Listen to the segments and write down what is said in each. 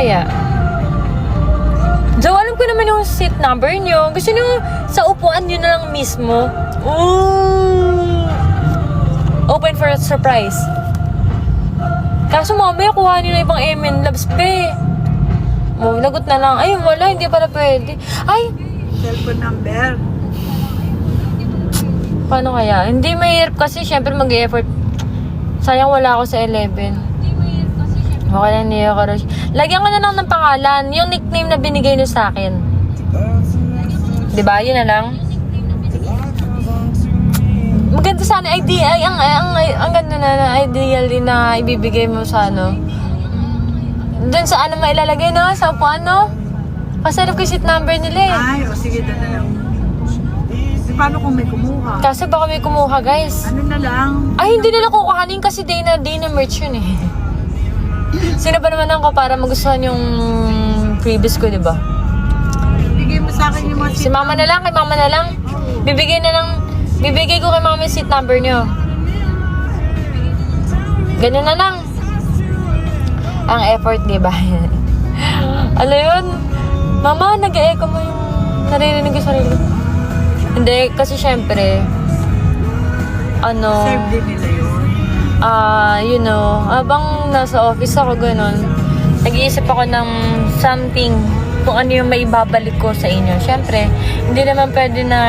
kaya? So, alam ko naman yung seat number nyo. Gusto nyo sa upuan nyo na lang mismo. Ooh! Open for a surprise. Kaso mamaya kuha nyo na ibang MN Labs, be. Oh, lagot na lang. Ay, wala, hindi pala pwede. Ay! Cellphone number. Paano kaya? Hindi mahirap kasi syempre mag-effort. Sayang wala ako sa 11. Okay lang niya, Karosh. Lagyan ko na lang ng pangalan. Yung nickname na binigay nyo sa akin. Diba? Yun na lang. Maganda sana idea. Ang ganda na ideal din na ibibigay mo sa ano. Doon sa ano mailalagay na? Sa upuan, no? Kasi alam ko yung seat number nila eh. Ay, o sige, doon na lang. Paano kung may kumuha? Kasi baka may kumuha, guys. Ano na lang? Ay, hindi nila kukuhanin kasi day na merch yun eh. Sino ba naman ako para magustuhan yung previous ko, diba? Bigay mo sa akin yung mga Si mama na lang, kay mama na lang. Bibigay ko kay mama yung seat number nyo. Ganun na lang. Ang effort, diba? Ano yun? Mama, nag-e-echo mo yung naririnig yung sarili ko. Hindi, kasi syempre, ano, serve din nila yun. you know, habang nasa office ako ganun, nag-iisip ako ng something kung ano yung may babalik ko sa inyo. Syempre, hindi naman pwede na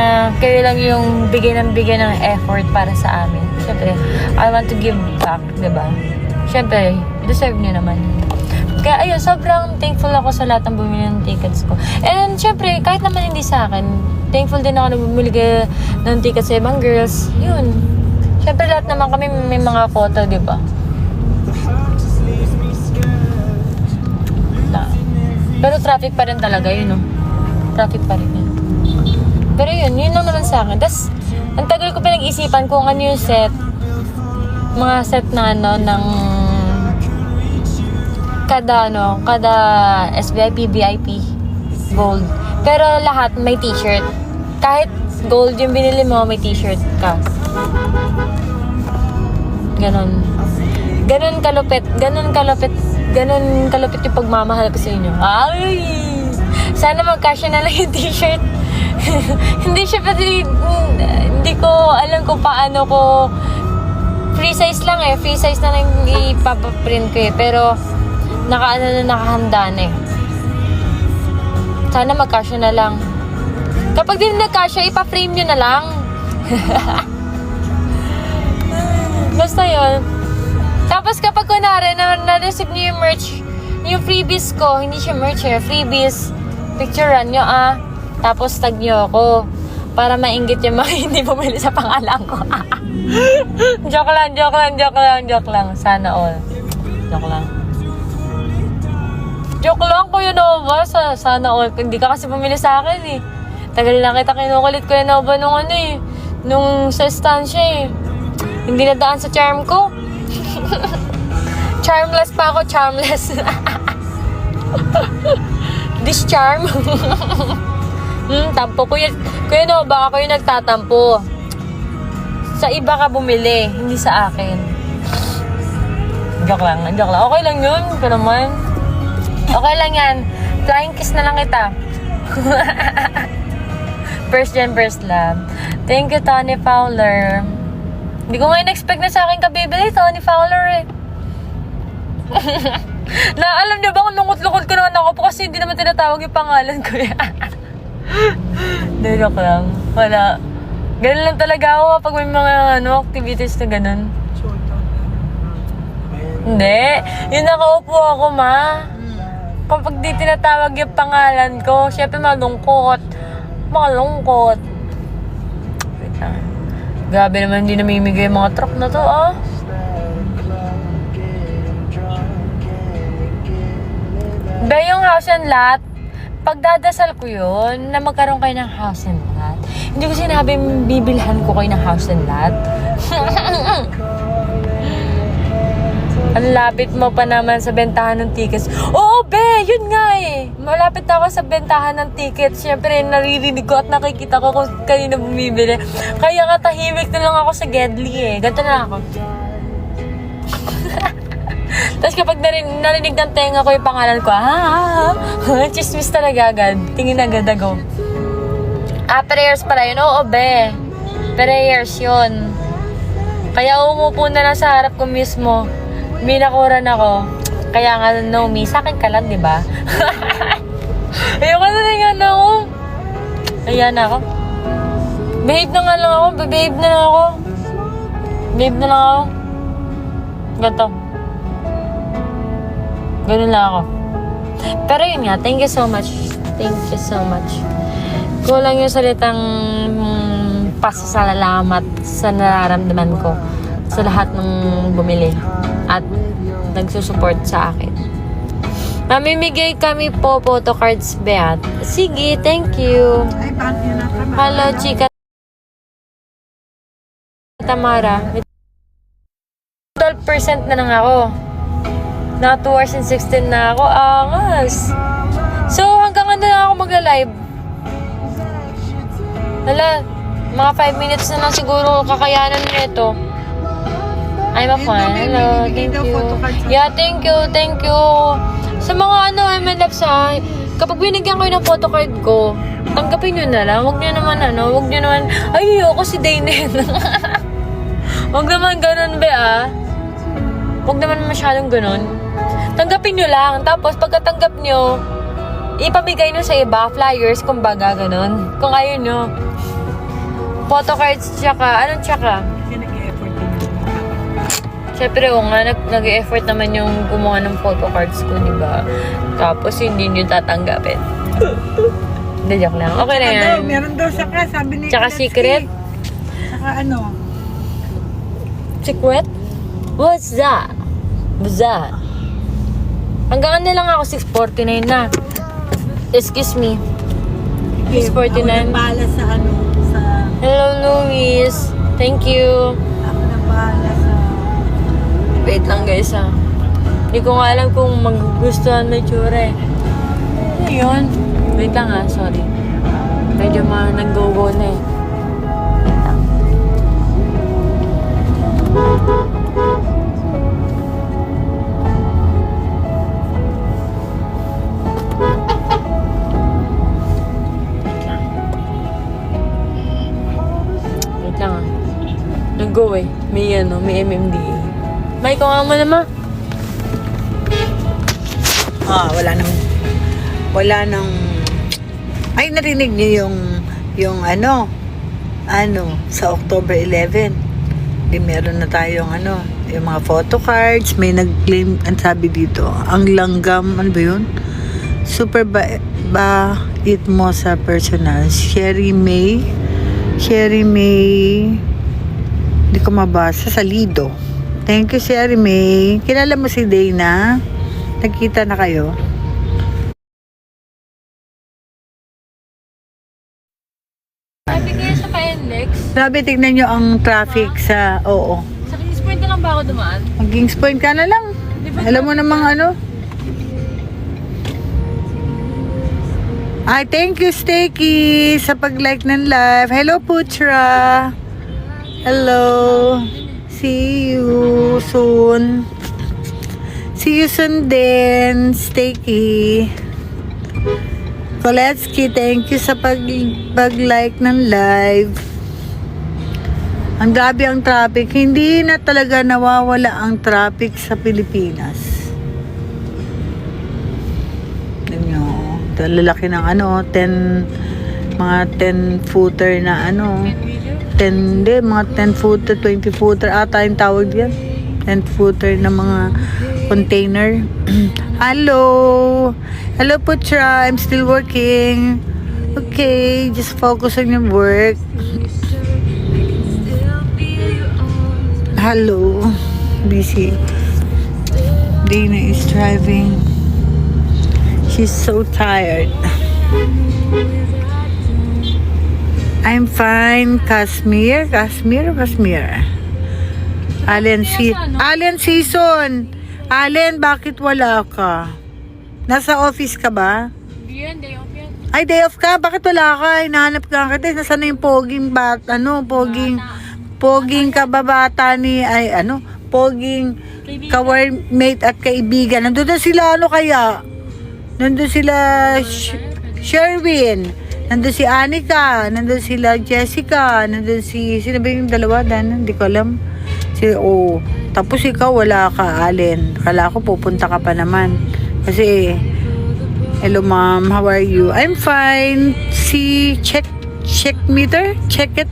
kayo lang yung bigay ng effort para sa amin. Syempre, I want to give back, diba? Syempre, deserve niyo naman. Kaya ayun, sobrang thankful ako sa lahat ng bumili ng tickets ko. And syempre, kahit naman hindi sa akin, thankful din ako na bumili ng tickets sa ibang girls. Yun. Syempre, lahat naman kami may mga quota, di ba? Pero traffic pa rin talaga, yun, no? Traffic pa rin yun. Pero yun lang naman sa akin. Tas, ang tagal ko pinag-isipan kung ano yung set. Mga set na, ano, ng kada SVIP, VIP, gold. Pero lahat may t-shirt. Kahit gold yung binili mo, may t-shirt ka. Ganon kalupit yung pagmamahal ko sa inyo. Ay! Sana magkasya na lang yung t-shirt. Hindi ko alam kung paano ko free size lang eh. Free size na lang ipapaprint ko eh. Pero nakahanda na eh. Sana magkasya na lang. Kapag di nagkasya, ipa-frame nyo na lang. Basta yun. Tapos kapag kunwari na-receive nyo yung merch, yung freebies ko, hindi siya merch eh, freebies, picturean nyo tapos tag nyo ako para mainggit yung mga hindi bumili sa pangalan ko. Joke lang. Sana all. Joke lang, Kuya Nova. Sana all. Hindi ka kasi bumili sa akin eh. Tagal lang kita kinukulit, Kuya Nova, nung sa estansya eh. Hindi nadaan sa charm ko. Charmless pa ako, charmless. This charm. Tampo. Kuya Nova, ako yung nagtatampo. Sa iba ka bumili, hindi sa akin. Joke lang. Okay lang yun, pero naman. Okay lang yan. Flying kiss na lang kita. First gen, first love. Thank you, Tony Fowler. Hindi ko nga in-expect na sa akin kabibili, Tony Fowler eh. Na alam niyo ba kung lungkot-lungkot ko naman ako po kasi hindi naman tinatawag yung pangalan ko eh. Joke lang. Wala. Ganun lang talaga ako pag may mga activities na ganun. Hindi. Yung nakaupo ako, ma. Kapag di tinatawag yung pangalan ko, syempre malungkot. Grabe naman hindi namimigay yung mga truck na to, Ba yung house and lot, pagdadasal ko yun, na magkaroon kayo ng house and lot. Hindi ko sinabing bibilhan ko kayo ng house and lot. Ang lapit mo pa naman sa bentahan ng tickets. Oo, be! Yun nga eh. Malapit ako sa bentahan ng tickets. Siyempre, naririnig ko at nakikita ko kung kanina bumibili. Kaya katahimik na lang ako sa Gedli eh. Ganto na ako. Tapos kapag narinig ng tenga ko yung pangalan ko, chismis talaga agad. Tingin agad ako. Prayers pala yun. Oo, be. Prayers yun. Kaya umupo na lang sa harap ko mismo. Minakuran ako. Kaya nga, no, me, sa akin ka lang, di ba? Ayoko na rin nga ako. Ayan ako. Behave na nga lang ako. Behave na lang ako. Behave na lang ako. Ganto. Ganun lang ako. Pero yun nga, thank you so much. Thank you so much. Kulang yung salitang pasasalamat sa nararamdaman ko sa lahat ng bumili at nagsusupport sa akin. Mamimigay kami po photo cards, Beat. Sige, thank you. Ay, paano yun na tama? Hello, Chika Tamara. 12% na lang ako. Na 2 hours and 16 na ako. Angas. So, hanggang ano na ako mag-live? Hala, mga 5 minutes na lang siguro kakayanan nito. I'm a fan. Hello, thank you. Yeah, thank you. Sa mga my loves kapag binigyan ko ng photocard ko, tanggapin nyo na lang. Huwag nyo naman ay, ayoko si Dayne. Huwag naman ganun, Huwag naman masyadong ganun. Tanggapin nyo lang. Tapos, pagkatanggap nyo, ipamigay nyo sa iba, flyers, kumbaga, ganun. Kung ayaw nyo. Photocards, tsaka, anong tsaka? Kasi nag-e-effort din yung Siyempre, nag-e-effort naman yung gumawa ng photocards ko, di ba? Tapos, hindi nyo tatanggapin. Hindi, joke lang. Okay na yan. Meron daw saka, sabi ni Tsaka Kelsey. secret? Saka ano? Secret? What's that? What's that? Hanggang ano lang ako, 6:49 na. Excuse me. 6:49. Ako nagbahala sa ano, sa... Hello, Luis. Thank you. Ako nagbahala sa... Wait lang, guys, Hindi ko nga alam kung magugustuhan na itsura, Ano yun? Wait lang, sorry. Medyo nag-go-go na, Wait lang. Wait lang, Nag-go, May MMDA. May ko nga mo naman. Wala nang... Ay, narinig niyo yung sa October 11. Di meron na tayong yung mga photo cards. May nag-claim, ang sabi dito, ang langgam, ano ba yun? Super ba it mo sa personal. Sherry May, hindi ko mabasa, sa Lido. Thank you, Sherry May. Kilala mo si Dana? Nagkita na kayo? Sabi kayo sa Paenlex. Grabe, tignan nyo ang traffic sa... Oo. Sa Kings Point na lang ba ako dumaan? Mag-Kings Point ka na lang. Alam mo namang Ay, thank you, Stakey, sa pag-like ng live. Hello, Putra. Hello. See you soon. See you soon din, Stakey. Koletsky, thank you sa pag-like ng live. Ang grabe ang traffic. Hindi na talaga nawawala ang traffic sa Pilipinas. Ito, lalaki ng mga 10 footer na mga 10 footer, 20 footer ata yung tawag yan. 10 footer na mga container. Hello Putra, I'm still working. Okay, just focus on your work. Hello, busy. Dana is driving. She's so tired. I'm fine. Kashmir. Allen Season. Allen, bakit wala ka? Nasa office ka ba? Yan, day off yan. Ay, day off ka? Bakit wala ka? Hinahanap ka kita. Nasaan na yung poging kababata ni, poging ka-workmate at kaibigan. Nandun na sila, ano kaya? Nandun sila Sherwin, nandun si Anika, nandun sila Jessica, nandun sino ba yung dalawa? Hindi ko alam. Tapos ikaw wala ka, Allen. Kala ko pupunta ka pa naman. Kasi, hello ma'am, how are you? I'm fine. Check meter? Check it.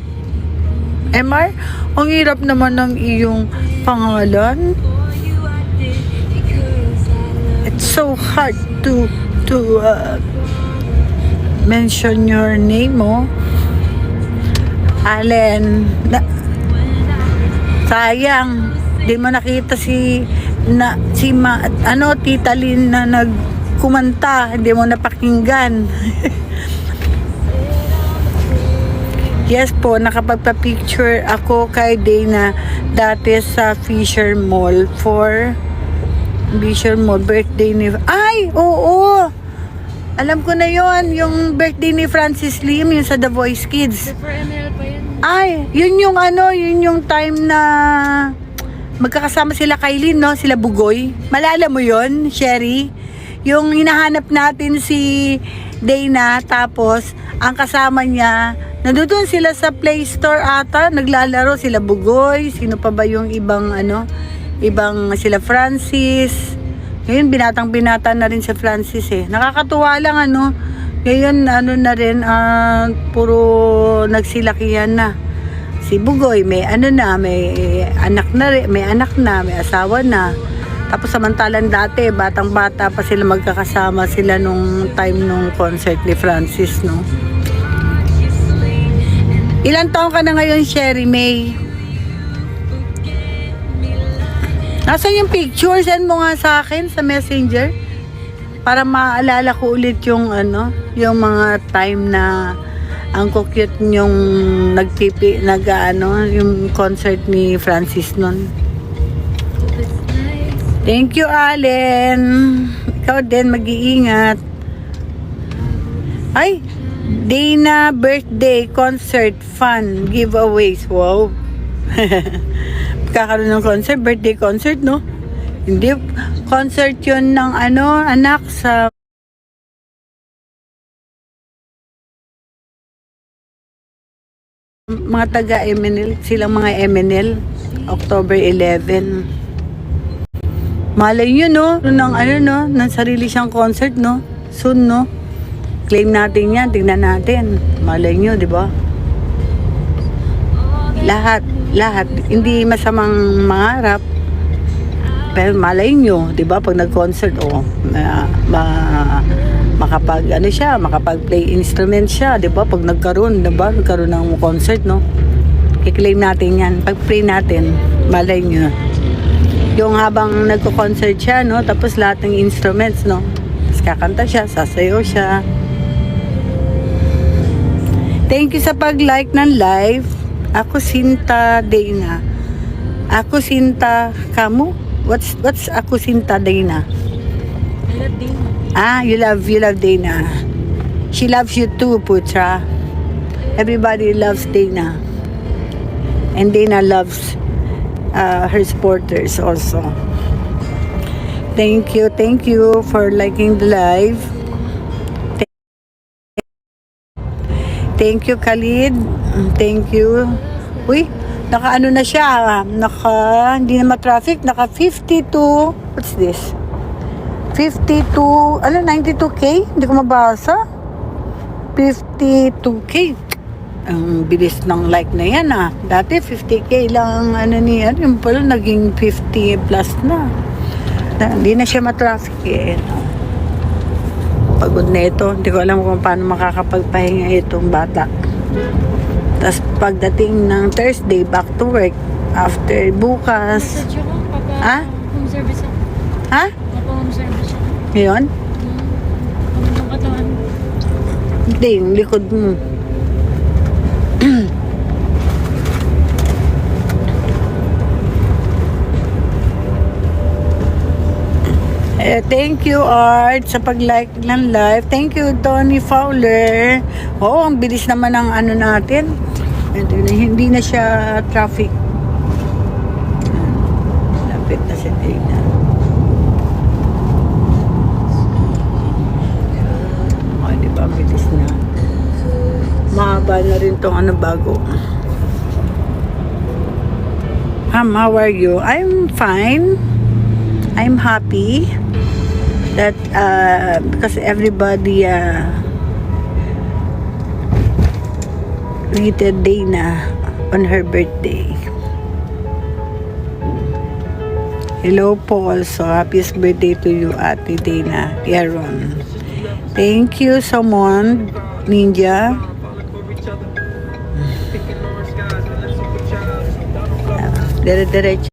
MR? Ang hirap naman ng iyong pangalan. It's so hard to mention your name, oh. Allen. Sayang. Di mo nakita Tita Lynn na nagkumanta. Hindi mo napakinggan. Yes po, nakapagpa-picture ako kay Dana dati sa Fisher Mall birthday ni... Ay! Oo! Alam ko na yon, yung birthday ni Francis Lim, yung sa The Voice Kids. For ML pa yan. Ay! Yun yung time na magkakasama sila Kailin, no? Sila Bugoy. Malala mo yon, Sherry? Yung hinahanap natin si Dana, tapos ang kasama niya, nandun sila sa Play Store ata, naglalaro sila Bugoy, sino pa ba yung ibang sila Francis. Ngayon binatang-binata na rin si Francis eh. Nakakatuwa lang Ngayon na rin, puro nagsilakihan na. Si Bugoy may may anak na, may asawa na. Tapos samantalang dati, batang-bata pa sila, magkakasama sila nung time nung concert ni Francis, no? Ilang taon ka na ngayon, Sherry May? Nasaan yung picture? Send mo nga sa akin sa Messenger para maalala ko ulit yung yung mga time na ang cute yung yung concert ni Francis nun. Thank you, Allen. Ikaw din, mag-iingat. Ay, Dana birthday concert fun giveaways. Wow. Kakaroon ng concert, birthday concert, no? Hindi, concert yun ng anak sa mga taga-MNL, silang mga MNL, October 11. Malay nyo, no? Ng sarili siyang concert, no? Soon, no? Claim natin yan, tingnan natin. Malay nyo, di ba? Lahat. Hindi masamang mangarap. Pero malay nyo, di ba? Pag nag-concert, makapag-play instrument siya, di ba? Pag nagkaroon ng concert, no? I-claim natin yan. Pag-play natin, malay nyo. Yung habang nagko-concert siya, no? Tapos lahat ng instruments, no? Tapos kakanta siya, sasayaw siya. Thank you sa pag-like ng live. Ako Sinta Dana. Ako Sinta kamu? What's Ako Sinta Dana? I love Dana. You love Dana. She loves you too, Putra. Everybody loves Dana. And Dana loves her supporters also. Thank you for liking the live. Thank you, Khalid. Thank you. Uy, na siya. Hindi na ma-traffic. Naka 52. What's this? 52, 92K? Hindi ko mabasa. 52K. Ang bilis ng like na yan, Dati 50K lang yung pala naging 50 plus na. Hindi na siya ma-traffic eh. Pagod na ito. Hindi ko alam kung paano makakapagpahinga itong bata. Tapos pagdating ng Thursday, back to work. After bukas. Home service ako. Ha? Home service ako. Ngayon? Ang katawan. Hindi, yung likod mo. Thank you, Art, sa pag-like ng live. Thank you, Tony Fowler. Ang bilis naman ng natin. Hindi na siya traffic. malapit na si Dana. O, di ba, bilis na. Mahaba na rin tong ano bago. How are you? I'm fine. I'm happy that because everybody greeted Dana on her birthday. Hello po also. Happiest birthday to you, Ate Dana Yaron. Thank you, someone, Ninja. Dire-diretso.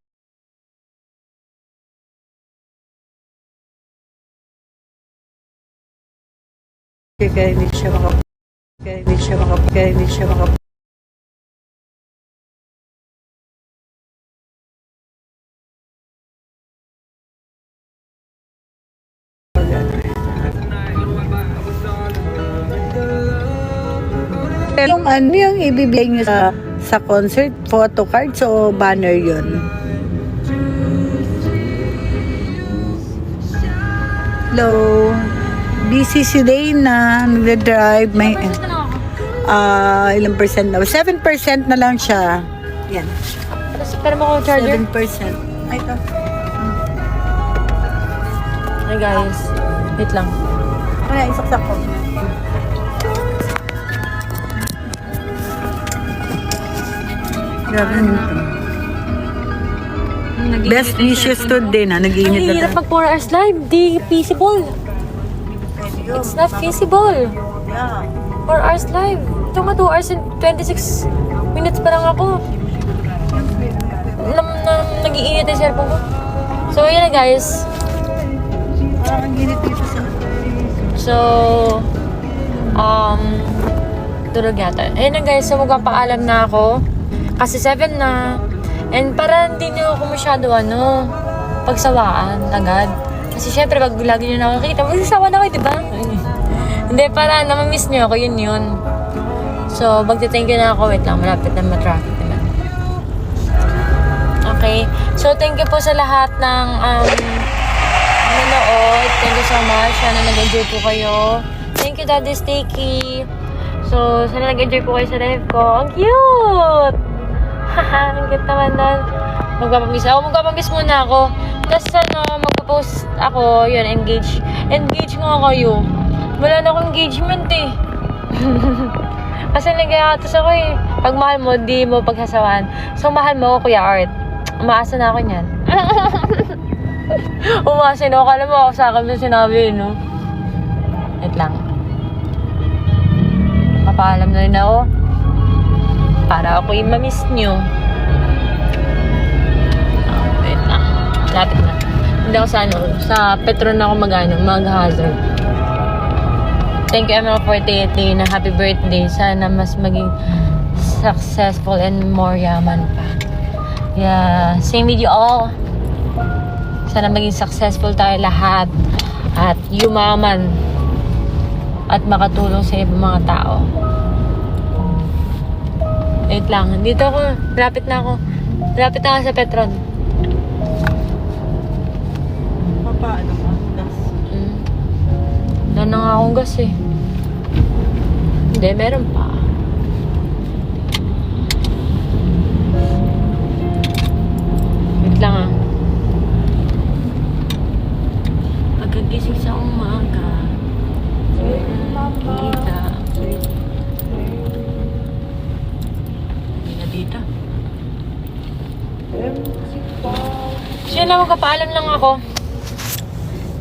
Kaya hindi siya makap yung ano yung ibibigay niyo sa concert, photo cards o banner yun? Hello. Busy si Dana, nagda-drive. May, ilang percent na? 7% na lang siya. Yan. Pero mo ko charger? 7%. Ay, ito. Hey guys, wait lang. Kaya, isaksak ko. Grabe nito. Best wishes to Dana. Nag-iinit Ang hirap mag 4 hours live. Di feasible. It's not feasible. Yeah. 4 hours live. Ito nga 2 hours and 26 minutes pa lang ako. Nag-iinit yung cellphone ko. So, yun na guys. Parang ang ginit dito sa... So, tulog yata. Ayun na guys, so magpapaalam na ako. Kasi 7 na. And para hindi nyo ako masyado, pagsawaan agad. Kasi syempre, pag lagi nyo nakakita, magsasawa na kayo, diba? Hindi, para namamiss nyo ako, yun. So, magte-thank you na ako. Wait lang, malapit na ma-traffic naman. Okay. So, thank you po sa lahat ng nanood. Thank you so much. Sana nag-enjoy po kayo. Thank you, Daddy Sticky. So, sana nag-enjoy po kayo sa live ko. Ang cute! Haha, ang cute naman doon. Magpapamiss muna ako. Tapos magpa-post ako, yun, engage. Engage nga kayo. Wala na akong engagement eh. Kasi nag-iatos ako eh. Pag mahal mo, di mo pagsasawaan. So, mahal mo ako, Kuya Art. Umaasa na ako niyan. Umaasa na ako. Alam mo ako sa akin yung sinabi, no? Wait lang. Papaalam na rin ako. Para ako yung mamiss nyo. Wait lang. Lapit na. Hindi ako sa Petron ako mag-hazard. Thank you, ML48 na happy birthday. Sana mas maging successful and more yaman pa. Yeah, same with you all. Sana maging successful tayo lahat. At yumaman. At makatulong sa ibang mga tao. Wait lang. Dito ako. Lapit na ako. Lapit na ako sa Petron. Paano ka? Gas? Wala na nga akong gas eh. Hindi, meron pa. Wait lang ah. Pagkagising sa umaga. Kita. Dito. So yun lang, magpapaalam lang ako.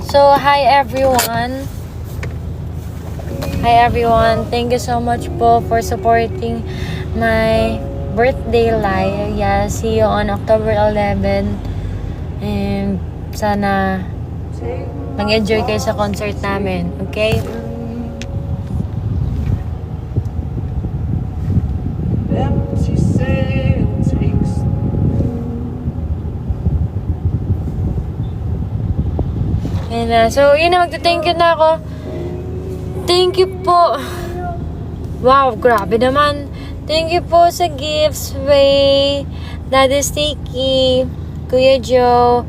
So, hi everyone. Hi everyone. Thank you so much po for supporting my birthday live. Yeah, see you on October 11. And sana mag-enjoy kayo sa concert namin. Okay? And, so, yun na, magta-thank you na ako. Thank you po. Wow, grabe naman. Thank you po sa gifts, Way, Daddy Sticky, Kuya Joe,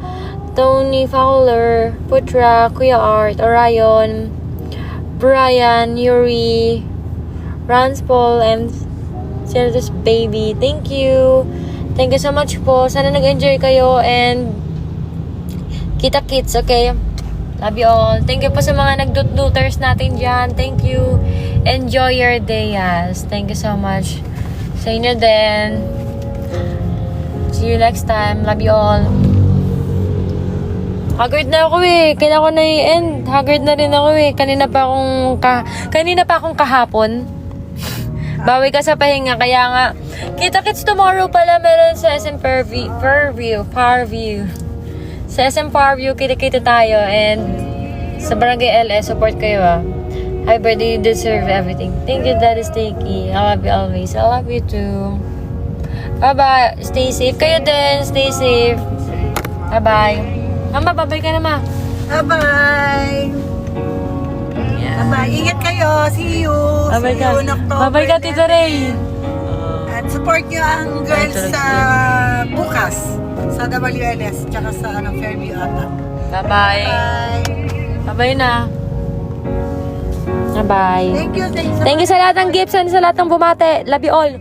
Tony Fowler, Putra, Kuya Art, Orion, Brian, Yuri, Rans Paul, and Celdus Baby. Thank you. Thank you so much po. Sana nag-enjoy kayo and kita-kits, okay? Love you all. Thank you po sa mga nagdut-duters natin dyan. Thank you. Enjoy your day, yes. Thank you so much. Sa inyo din. See you next time. Love you all. Haggard na ako eh. Kailangan ko na i-end. Haggard na rin ako eh. Kanina pa akong kahapon. Bawi ka sa pahinga. Kaya nga, kita-kits tomorrow pala meron sa SM Fairview. Sa SM Fairview, kita-kita tayo. And sa Barangay LS, support kayo ah. Happy birthday, you deserve everything. Thank you, Daddy Sticky. I love you always. I love you too. Bye-bye. Stay safe. Kayo din. Stay safe. Bye-bye. Mama, babay ka na, ma. Bye-bye! Yeah. Bye-bye! Ingat kayo! See you! Babay See ka. you in October. Babay ka, Tita Ray. At support nyo ang girls sa bukas. Sa WLS. Tsaka sa Fairview ata. Bye-bye. Bye! Babay na. Bye-bye. Thank you! Thank you sa lahat ng gifts and sa lahat ng bumate. Love you all.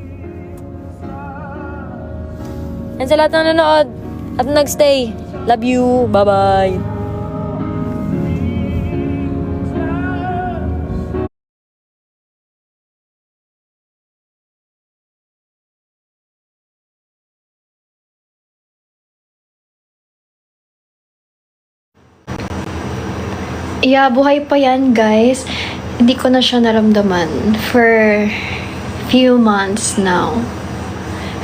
And sa lahat ng nanonood at nagstay. Love you. Bye-bye. Yeah, buhay pa yan, guys. Hindi ko na siya naramdaman for few months now.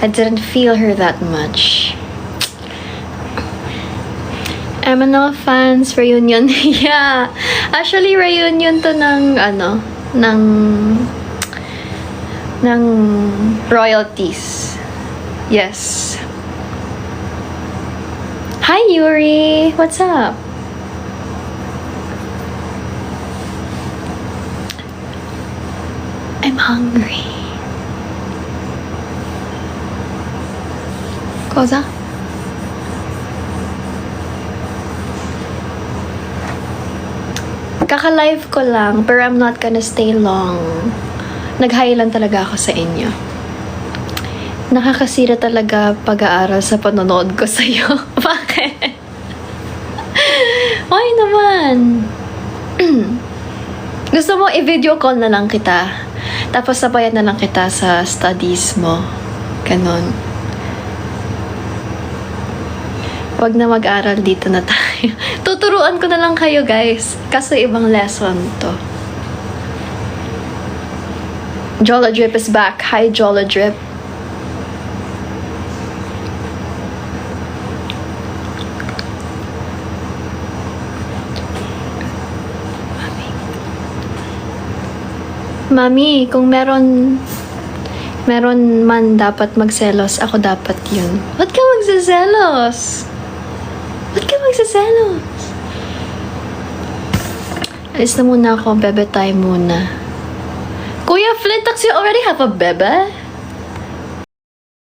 I didn't feel her that much. MNL fans reunion. Yeah. Actually, reunion to ng ng royalties. Yes. Hi, Yuri. What's up? I'm hungry. Cosa? Kaka-live ko lang, pero I'm not gonna stay long. Nag-hi lang talaga ako sa inyo. Nakakasira talaga pag-aaral sa panonood ko sa'yo. Bakit? Why naman? Gusto mo i-video call na lang kita. Tapos sabayan na lang kita sa studies mo. Ganon. Wag na mag-aral, dito na tayo. Tuturuan ko na lang kayo, guys. Kasi ibang lesson to. Jola Drip is back. Hi, Jola Drip. Mami, kung meron man dapat magselos, ako dapat yun. Ba't ka magsaselos? Ba't ka magsaselos? Alis na muna ako, bebe time muna. Kuya Flintox, you already have a bebe?